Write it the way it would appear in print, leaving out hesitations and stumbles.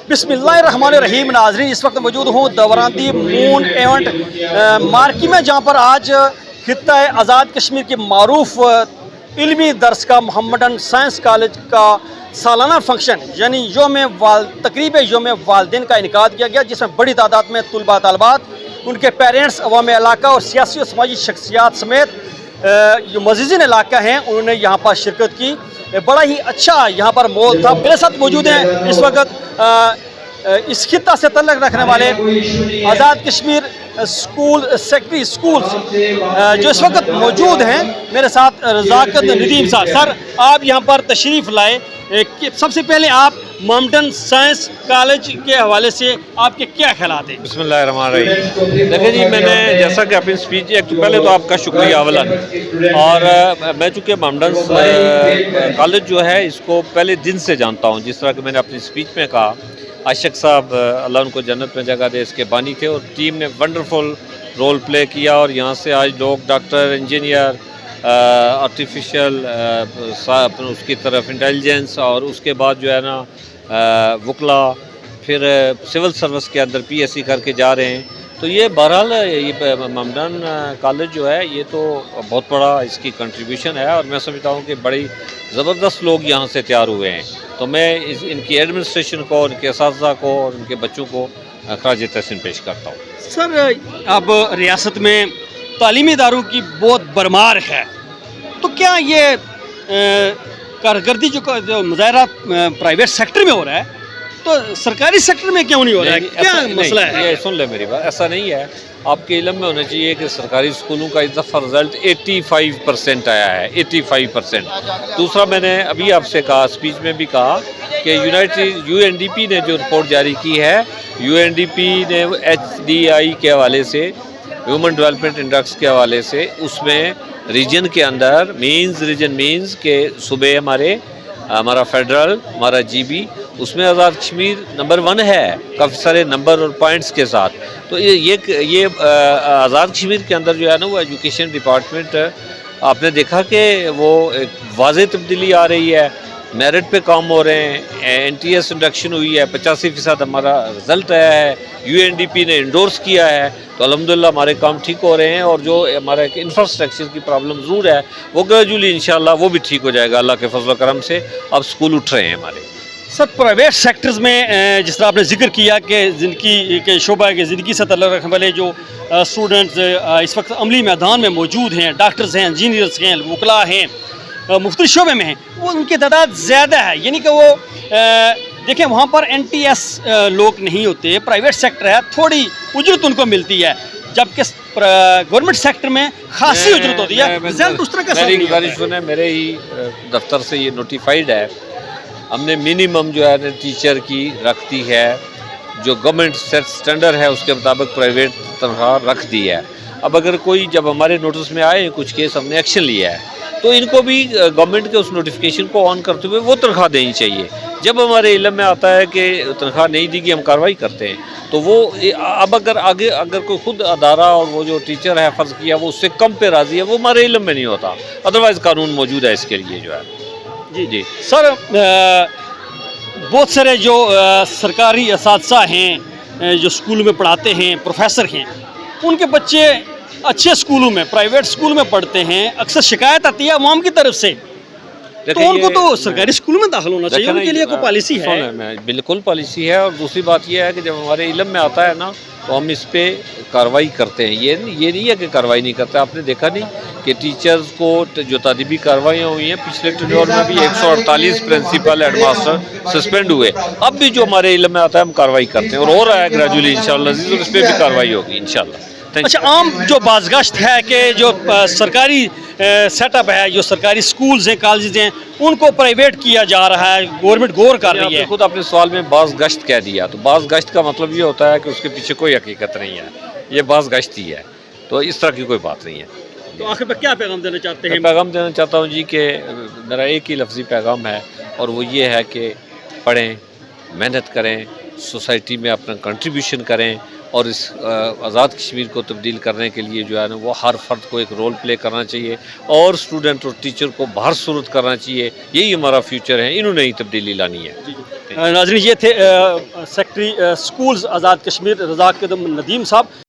बिस्मिल्लाहिर्रहमानिर्रहीम। नाजरीन, इस वक्त मौजूद हूँ दवरांदी मून इवेंट मार्की में, जहाँ पर आज खित्ता आज़ाद कश्मीर के मारूफ इल्मी दर्स का मोहम्मदन साइंस कॉलेज का सालाना फंक्शन यानी तकरीब योम वालदैन का इनकाद किया गया, जिसमें बड़ी तादाद में तलबा तलबात, उनके पेरेंट्स, अवाम इलाका और सियासी और समाजी शख्सियात समेत जो मज़ीज़िन इलाका हैं उन्होंने यहाँ पर शिरकत की। बड़ा ही अच्छा यहाँ पर माहौल था। मेरे साथ मौजूद हैं इस वक्त इस खित्ता से तल्लुक़ रखने वाले Azad Kashmir school secretary schools जो इस वक्त मौजूद हैं मेरे साथ। रज़ाकत नदीम साहब, सर आप यहाँ पर तशरीफ़ लाए, सबसे पहले आप मोहम्मदन साइंस कॉलेज के हवाले से आपके क्या ख्यालात हैं? बिस्मिल्लाहिर्रहमानिर्रहीम। देखिए जी, मैंने जैसा कि अपनी स्पीच एक तो पहले तो आपका शुक्रिया अवलन, और मैं चूँकि मोहम्मदन कॉलेज जो है इसको पहले दिन से जानता हूँ। जिस तरह कि मैंने अपनी स्पीच में कहा, आशिक साहब अल्लाह उनको जन्नत में जगह दे, इसके बानी थे और टीम ने वंडरफुल रोल प्ले किया और यहाँ से आज लोग डॉक्टर, इंजीनियर, आर्टिफिशियल उसकी तरफ इंटेलिजेंस और उसके बाद जो है ना वकला, फिर सिविल सर्विस के अंदर पीएससी करके जा रहे हैं। तो ये बहरहाल ये मोहम्मदन कॉलेज जो है ये तो बहुत बड़ा इसकी कंट्रीब्यूशन है और मैं समझता हूँ कि बड़ी ज़बरदस्त लोग यहाँ से तैयार हुए हैं। तो मैं इनकी एडमिनिस्ट्रेशन को, इनके असातिज़ा को और इनके बच्चों को खराज तहसीन पेश करता हूँ। सर, अब रियासत में तालीमी इदारों की बहुत भरमार है, तो क्या ये कारकर्दगी जो मुजाहरा प्राइवेट सेक्टर में हो रहा है तो सरकारी सेक्टर में क्यों नहीं हो रहा है? क्या मसला है? ये सुन ले मेरी बात, ऐसा नहीं है। आपके इल्म में होना चाहिए कि सरकारी स्कूलों का इस दफ़ा रिज़ल्ट 85% आया है, 85%। दूसरा, मैंने अभी आपसे कहा, स्पीच में भी कहा कि यूएनडीपी ने जो रिपोर्ट जारी की है, यूएनडीपी ने HDI के हवाले से, ह्यूमन डेवलपमेंट इंडेक्स के हवाले से, उसमें रीजन के अंदर रीजन मीन्स के सूबे हमारा फेडरल, हमारा GB, उसमें आज़ाद कश्मीर नंबर 1 है, काफ़ी सारे नंबर और पॉइंट्स के साथ। तो ये आज़ाद कश्मीर के अंदर जो है ना वो एजुकेशन डिपार्टमेंट, आपने देखा कि वो एक वाज़ेह तब्दीली आ रही है, मेरिट पे काम हो रहे हैं, NTS इंडक्शन हुई है, 85% हमारा रिज़ल्ट आया है, UNDP ने इंडोर्स किया है। तो अल्हम्दुलिल्लाह हमारे काम ठीक हो रहे हैं और जो हमारा एक इंफ्रास्ट्रक्चर की प्रॉब्लम ज़रूर है वो ग्रेजुअली इंशाल्लाह वो भी ठीक हो जाएगा अल्लाह के फजल करम से। अब स्कूल उठ रहे हैं हमारे। सर, प्राइवेट सेक्टर्स में जिस तरह आपने जिक्र किया कि ज़िंदगी के शोबा के ज़िंदगी से तल्लुक़ रखने वाले जो स्टूडेंट्स इस वक्त अमली मैदान में मौजूद हैं, डॉक्टर्स हैं, इंजीनियर्स हैं, वकला हैं, मुख्तलिफ शोबे में हैं, वो उनकी तादाद ज़्यादा है। यानी कि वो देखें वहाँ पर NTS लोग नहीं होते, प्राइवेट सेक्टर है, थोड़ी उजरत उनको मिलती है, जबकि गवर्नमेंट सेक्टर में खासी उजरत होती है। रिजल्ट उस तरह का मेरे ही दफ्तर से ये नोटिफाइड है, हमने मिनिमम जो है ना टीचर की रखती है, जो गवर्नमेंट सेट स्टैंडर्ड है उसके मुताबिक प्राइवेट तनख्वाह रख दी है। अब अगर कोई जब हमारे नोटिस में आए कुछ केस, हमने एक्शन लिया है, तो इनको भी गवर्नमेंट के उस नोटिफिकेशन को ऑन करते हुए वो तनख्वाह देनी चाहिए। जब हमारे इल्म में आता है कि तनख्वाह नहीं दी गई, हम कार्रवाई करते हैं। तो वो अब अगर कोई खुद अदारा और वो जो टीचर है फ़र्ज़ किया वो उससे कम पे राज़ी है, वो हमारे इल्म में नहीं होता, अदरवाइज़ कानून मौजूद है इसके लिए जो है। जी सर, बहुत सारे जो सरकारी असातिज़ा हैं जो स्कूल में पढ़ाते हैं, प्रोफेसर हैं, उनके बच्चे अच्छे स्कूलों में, प्राइवेट स्कूल में पढ़ते हैं, अक्सर शिकायत आती है अवाम की तरफ से, तो उनको तो सरकारी स्कूल में दाखिल होना चाहिए, उनके लिए कोई पॉलिसी है? बिल्कुल पॉलिसी है। और दूसरी बात यह है कि जब हमारे इल्म में आता है ना तो हम इस पर कार्रवाई करते हैं। ये नहीं है कि कार्रवाई नहीं करते। आपने देखा नहीं कि टीचर्स को जो तादीबी कार्रवाइयाँ हुई हैं, पिछले टेन्योर में भी 148 प्रिंसिपल हेडमास्टर सस्पेंड हुए। अब भी जो हमारे इल्म में आता है हम कार्रवाई करते हैं और हो रहा है ग्रेजुअली इंशाअल्लाह, और इस पर भी कार्रवाई होगी इंशाअल्लाह। अच्छा, आम जो बाज़गश्त है कि जो सरकारी सेटअप है, जो सरकारी स्कूल्स हैं, कॉलेज हैं, उनको प्राइवेट किया जा रहा है, गवर्नमेंट गौर कर रही है। खुद अपने सवाल में बाज़गश्त कह दिया, तो बाज़गश्त का मतलब ये होता है कि उसके पीछे कोई हकीकत नहीं है, ये बाज़गश्त ही है। तो इस तरह की कोई बात नहीं है। तो आखिर में क्या पैगाम देना चाहते हैं? पैगाम देना चाहता हूँ जी कि मेरा एक ही लफ्ज़ी पैगाम है और वो ये है कि पढ़ें, मेहनत करें, सोसाइटी में अपना कंट्रीब्यूशन करें اور اس آزاد کشمیر کو تبدیل کرنے کے لیے جو ہے نا وہ ہر فرد کو ایک رول پلے کرنا چاہیے اور اسٹوڈنٹ اور ٹیچر کو باہر صورت کرنا چاہیے. یہی ہمارا فیوچر ہے, انہوں نے ہی تبدیلی لانی ہے. ناظرین یہ تھے سیکٹری اسکولز آزاد کشمیر رضا قدم ندیم صاحب.